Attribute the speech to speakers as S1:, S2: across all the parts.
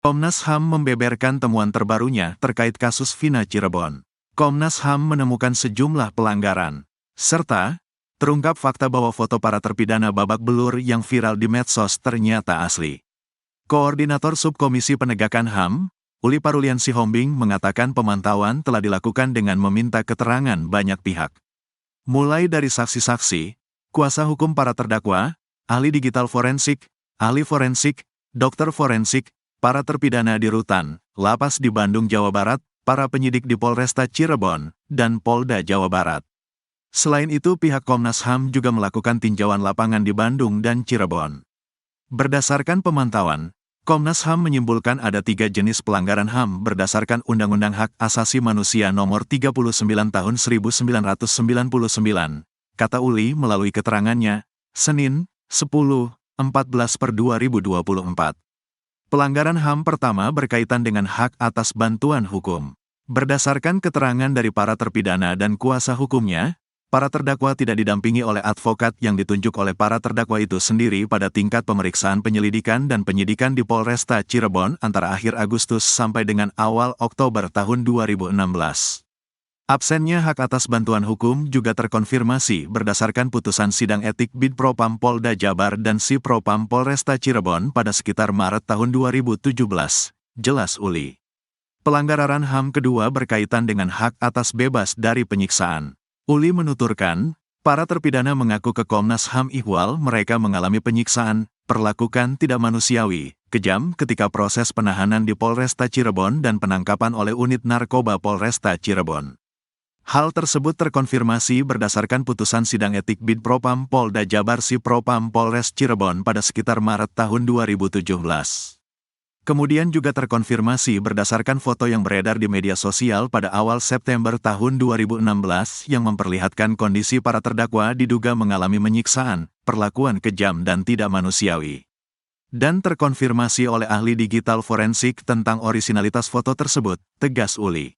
S1: Komnas HAM membeberkan temuan terbarunya terkait kasus Vina Cirebon. Komnas HAM menemukan sejumlah pelanggaran, serta terungkap fakta bahwa foto para terpidana babak belur yang viral di medsos ternyata asli. Koordinator Subkomisi Penegakan HAM, Uli Parulian Sihombing mengatakan pemantauan telah dilakukan dengan meminta keterangan banyak pihak. Mulai dari saksi-saksi, kuasa hukum para terdakwa, ahli digital forensik, ahli forensik, dokter forensik, para terpidana di rutan, lapas di Bandung, Jawa Barat, para penyidik di Polresta Cirebon, dan Polda Jawa Barat. Selain itu pihak Komnas HAM juga melakukan tinjauan lapangan di Bandung dan Cirebon. Berdasarkan pemantauan, Komnas HAM menyimpulkan ada 3 jenis pelanggaran HAM berdasarkan Undang-Undang Hak Asasi Manusia Nomor 39 Tahun 1999, kata Uli melalui keterangannya, Senin, 10/14/2024. Pelanggaran HAM pertama berkaitan dengan hak atas bantuan hukum. Berdasarkan keterangan dari para terpidana dan kuasa hukumnya, para terdakwa tidak didampingi oleh advokat yang ditunjuk oleh para terdakwa itu sendiri pada tingkat pemeriksaan penyelidikan dan penyidikan di Polresta Cirebon antara akhir Agustus sampai dengan awal Oktober tahun 2016. Absennya hak atas bantuan hukum juga terkonfirmasi berdasarkan putusan sidang etik Bid Propam Polda Jabar dan Si Propam Polresta Cirebon pada sekitar Maret tahun 2017, jelas Uli. Pelanggaran HAM kedua berkaitan dengan hak atas bebas dari penyiksaan. Uli menuturkan, para terpidana mengaku ke Komnas HAM ihwal mereka mengalami penyiksaan, perlakukan tidak manusiawi, kejam ketika proses penahanan di Polresta Cirebon dan penangkapan oleh unit narkoba Polresta Cirebon. Hal tersebut terkonfirmasi berdasarkan putusan sidang etik Bid Propam Polda Jabar Si Propam Polres Cirebon pada sekitar Maret tahun 2017. Kemudian juga terkonfirmasi berdasarkan foto yang beredar di media sosial pada awal September tahun 2016 yang memperlihatkan kondisi para terdakwa diduga mengalami menyiksaan, perlakuan kejam dan tidak manusiawi. Dan terkonfirmasi oleh ahli digital forensik tentang orisinalitas foto tersebut, tegas Uli.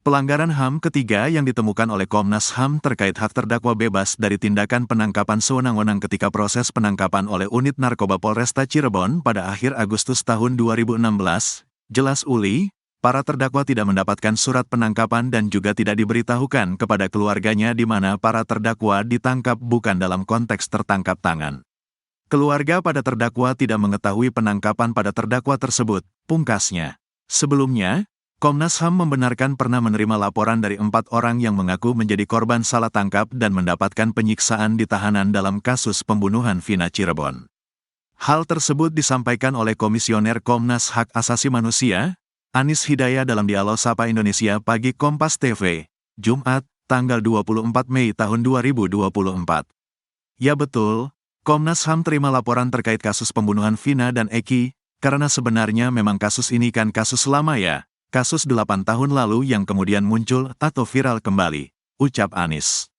S1: Pelanggaran HAM ketiga yang ditemukan oleh Komnas HAM terkait hak terdakwa bebas dari tindakan penangkapan sewenang-wenang ketika proses penangkapan oleh unit narkoba Polresta Cirebon pada akhir Agustus tahun 2016, jelas Uli, para terdakwa tidak mendapatkan surat penangkapan dan juga tidak diberitahukan kepada keluarganya di mana para terdakwa ditangkap bukan dalam konteks tertangkap tangan. Keluarga pada terdakwa tidak mengetahui penangkapan pada terdakwa tersebut, pungkasnya. Sebelumnya, Komnas HAM membenarkan pernah menerima laporan dari 4 orang yang mengaku menjadi korban salah tangkap dan mendapatkan penyiksaan di tahanan dalam kasus pembunuhan Vina Cirebon. Hal tersebut disampaikan oleh Komisioner Komnas Hak Asasi Manusia, Anis Hidayah dalam Dialog Sapa Indonesia Pagi Kompas TV, Jumat, tanggal 24 Mei tahun 2024. Ya betul, Komnas HAM terima laporan terkait kasus pembunuhan Vina dan Eki, karena sebenarnya memang kasus ini kan kasus lama ya. Kasus 8 tahun lalu yang kemudian muncul atau viral kembali, ucap Anis.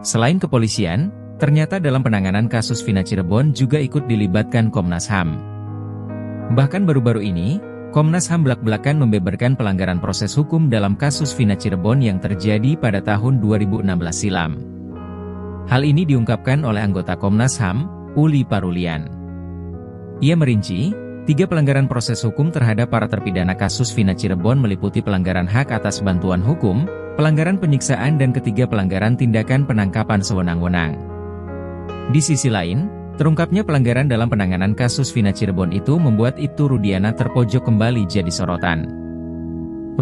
S2: Selain kepolisian, ternyata dalam penanganan kasus Vina Cirebon juga ikut dilibatkan Komnas HAM. Bahkan baru-baru ini, Komnas HAM belak-belakan membeberkan pelanggaran proses hukum dalam kasus Vina Cirebon yang terjadi pada tahun 2016 silam. Hal ini diungkapkan oleh anggota Komnas HAM, Uli Parulian. Ia merinci, 3 pelanggaran proses hukum terhadap para terpidana kasus Vina Cirebon meliputi pelanggaran hak atas bantuan hukum, pelanggaran penyiksaan dan ketiga pelanggaran tindakan penangkapan sewenang-wenang. Di sisi lain, terungkapnya pelanggaran dalam penanganan kasus Vina Cirebon itu membuat Ibtu Rudiana terpojok kembali jadi sorotan.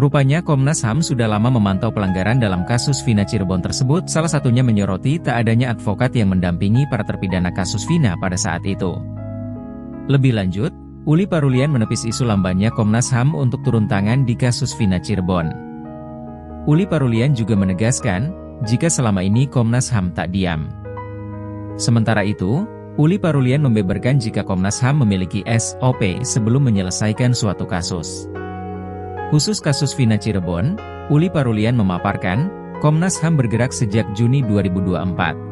S2: Rupanya Komnas HAM sudah lama memantau pelanggaran dalam kasus Vina Cirebon tersebut, salah satunya menyoroti tak adanya advokat yang mendampingi para terpidana kasus Vina pada saat itu. Lebih lanjut, Uli Parulian menepis isu lambannya Komnas HAM untuk turun tangan di kasus Vina Cirebon. Uli Parulian juga menegaskan, jika selama ini Komnas HAM tak diam. Sementara itu, Uli Parulian membeberkan jika Komnas HAM memiliki SOP sebelum menyelesaikan suatu kasus. Khusus kasus Vina Cirebon, Uli Parulian memaparkan, Komnas HAM bergerak sejak Juni 2024.